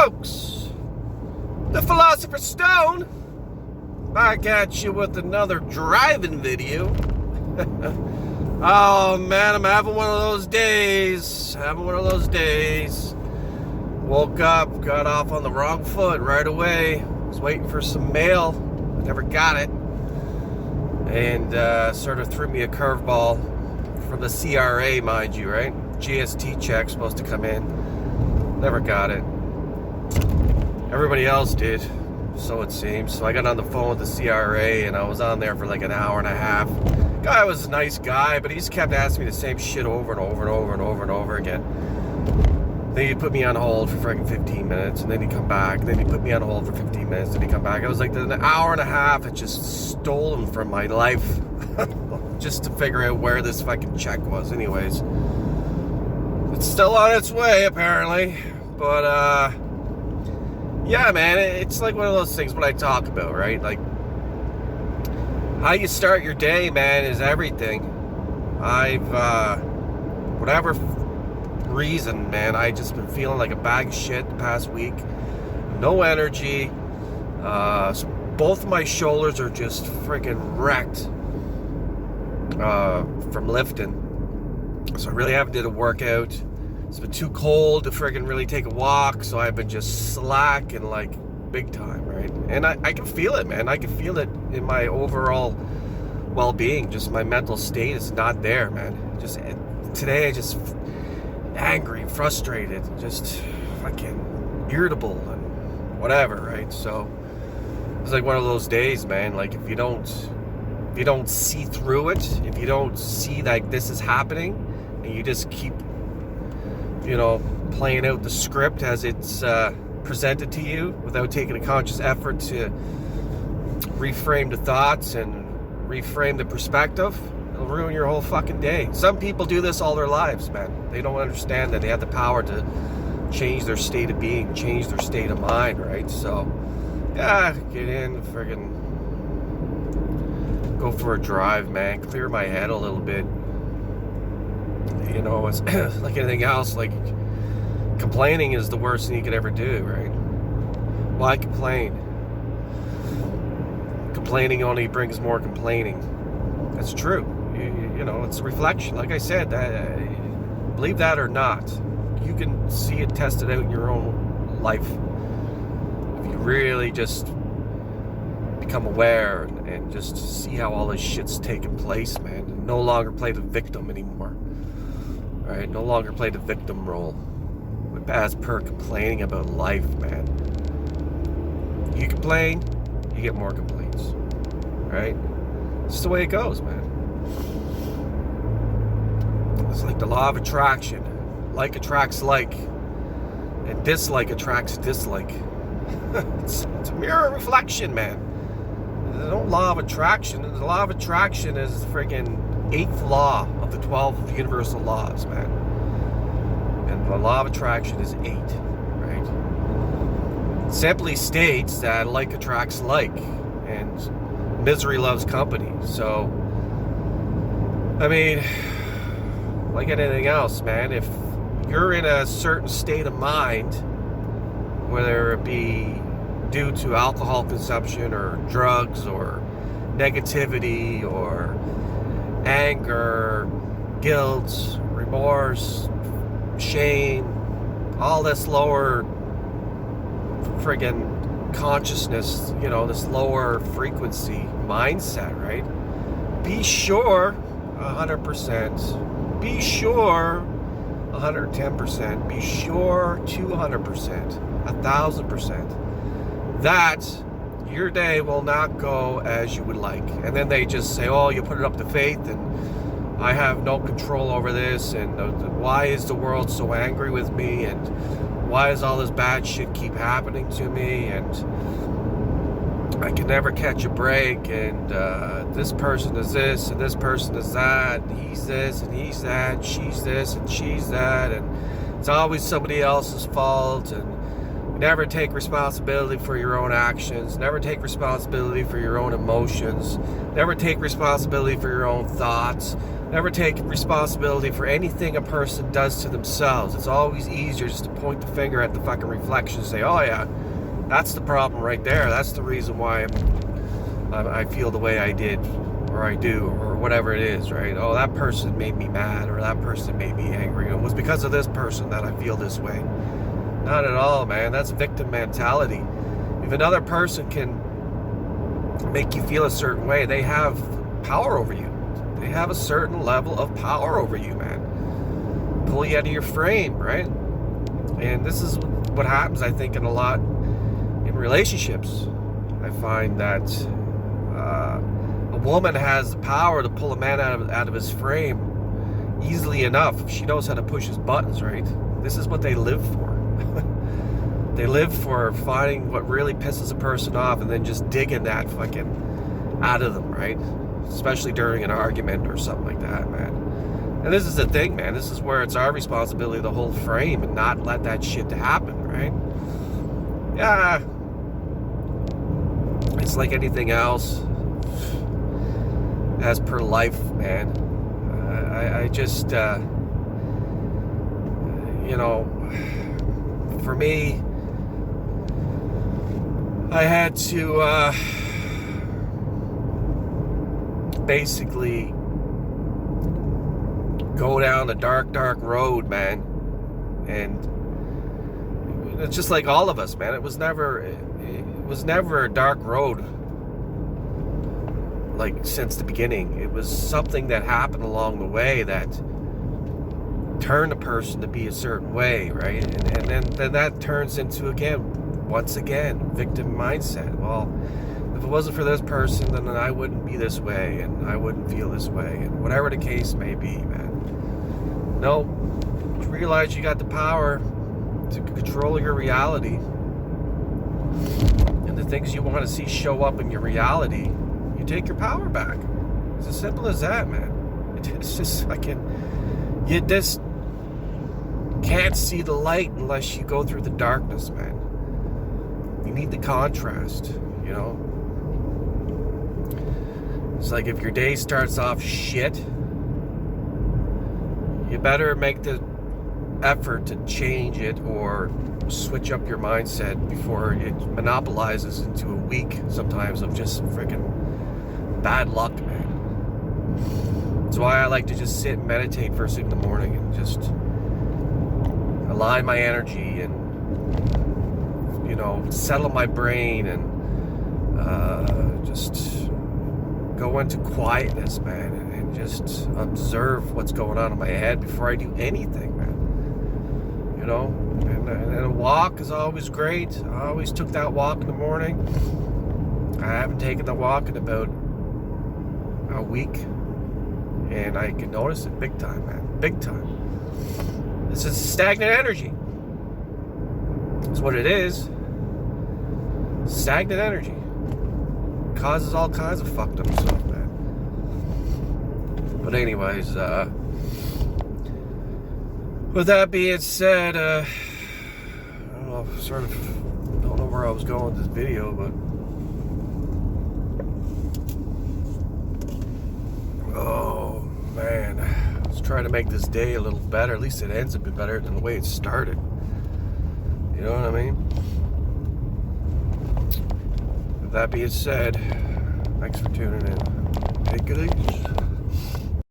folks, the Philosopher's Stone, back at you with another driving video. Oh man, I'm having one of those days. Woke up, got off on the wrong foot right away. Was waiting for some mail. I never got it. And sort of threw me a curveball from the CRA, mind you, right? GST check supposed to come in. Never got it. Everybody else did, so it seems. So I got on the phone with the CRA and I was on there for like an hour and a half. Guy was a nice guy, but he just kept asking me the same shit over and over again. Then he'd put me on hold for freaking 15 minutes, and then he'd come back, and then he'd put me on hold for 15 minutes, and he'd come back. It was like an hour and a half had just stolen from my life just to figure out where this fucking check was. Anyways, it's still on its way, apparently. But, yeah, man, it's like one of those things what I talk about, right? Like, how you start your day, man, is everything. Whatever reason, man, I just been feeling like a bag of shit the past week. No energy. Both of my shoulders are just freaking wrecked from lifting. So I really haven't did a workout. It's been too cold to freaking really take a walk, so I've been just slack and like big time, right? And I can feel it, man. I can feel it in my overall well-being. Just my mental state is not there, man. Just today I just angry, frustrated, just fucking irritable and whatever, right? So it's like one of those days, man. Like if you don't see through it, if you don't see like this is happening, and you just keep, you know, playing out the script as it's presented to you without taking a conscious effort to reframe the thoughts and reframe the perspective, it'll ruin your whole fucking day. Some people do this all their lives, man. They don't understand that they have the power to change their state of being, change their state of mind, right? So, yeah, get in, friggin' go for a drive, man. Clear my head a little bit. You know, it's like anything else, like complaining is the worst thing you could ever do, right? Why complain? Complaining only brings more complaining. That's true. You know, it's a reflection. Like I said, believe that or not, you can see it tested out in your own life. If you really just become aware and just see how all this shit's taking place, man. And no longer play the victim anymore. Right? No longer play the victim role. As per complaining about life, man. You complain, you get more complaints. Right? It's the way it goes, man. It's like the law of attraction. Like attracts like, and dislike attracts dislike. It's a mirror reflection, man. There's no law of attraction. The law of attraction is the friggin' 8th law of the 12 universal laws, man. And the law of attraction is 8, right? It simply states that like attracts like, and misery loves company. So, I mean, like anything else, man, if you're in a certain state of mind, whether it be due to alcohol consumption or drugs or negativity or anger, guilt, remorse, shame, all this lower friggin' consciousness, you know, this lower frequency mindset, right? Be sure 100%, be sure 110%, be sure 200%, 1,000%, that your day will not go as you would like. And then they just say, oh, you put it up to faith and I have no control over this, and why is the world so angry with me, and why does all this bad shit keep happening to me, and I can never catch a break, and this person is this and this person is that, and he's this and he's that, and she's this and she's that, and it's always somebody else's fault, and never take responsibility for your own actions, never take responsibility for your own emotions, never take responsibility for your own thoughts. never take responsibility for anything a person does to themselves. It's always easier just to point the finger at the fucking reflection and say, oh yeah, that's the problem right there. That's the reason why I feel the way I did, or I do, or whatever it is, right? Oh, that person made me mad, or that person made me angry. It was because of this person that I feel this way. Not at all, man. That's victim mentality. If another person can make you feel a certain way, they have power over you. They have a certain level of power over you, man. Pull you out of your frame, right? And this is what happens, I think, in a lot in relationships. I find that a woman has the power to pull a man out of his frame easily enough if she knows how to push his buttons, right? This is what they live for. They live for finding what really pisses a person off and then just digging that fucking out of them, right? Especially during an argument or something like that, man. And this is the thing, man. This is where it's our responsibility to hold frame and not let that shit happen, right? Yeah. It's like anything else. As per life, man. I just, you know, for me, I had to basically go down a dark road, man. And it's just like all of us, man. It was never a dark road, like, since the beginning. It was something that happened along the way that turned a person to be a certain way, right? And then that turns into, once again, victim mindset. Well, if it wasn't for this person, then I wouldn't be this way, and I wouldn't feel this way, and whatever the case may be, man. No, you realize you got the power to control your reality, and the things you want to see show up in your reality, you take your power back. It's as simple as that, man. It's just fucking, you just can't see the light unless you go through the darkness, man. You need the contrast, you know? It's like if your day starts off shit, you better make the effort to change it or switch up your mindset before it monopolizes into a week sometimes of just freaking bad luck, man. That's why I like to just sit and meditate first thing in the morning and just align my energy and, you know, settle my brain and just go into quietness, man, and just observe what's going on in my head before I do anything, man. You know, and a walk is always great. I always took that walk in the morning. I haven't taken the walk in about a week, and I can notice it big time, man. Big time. This is stagnant energy. That's what it is. Stagnant energy. Causes all kinds of fucked up stuff, man. But anyways, with that being said, I don't know, don't know where I was going with this video, but oh man, let's try to make this day a little better. At least it ends a bit better than the way it started. You know what I mean? With that being said, thanks for tuning in. Take it easy.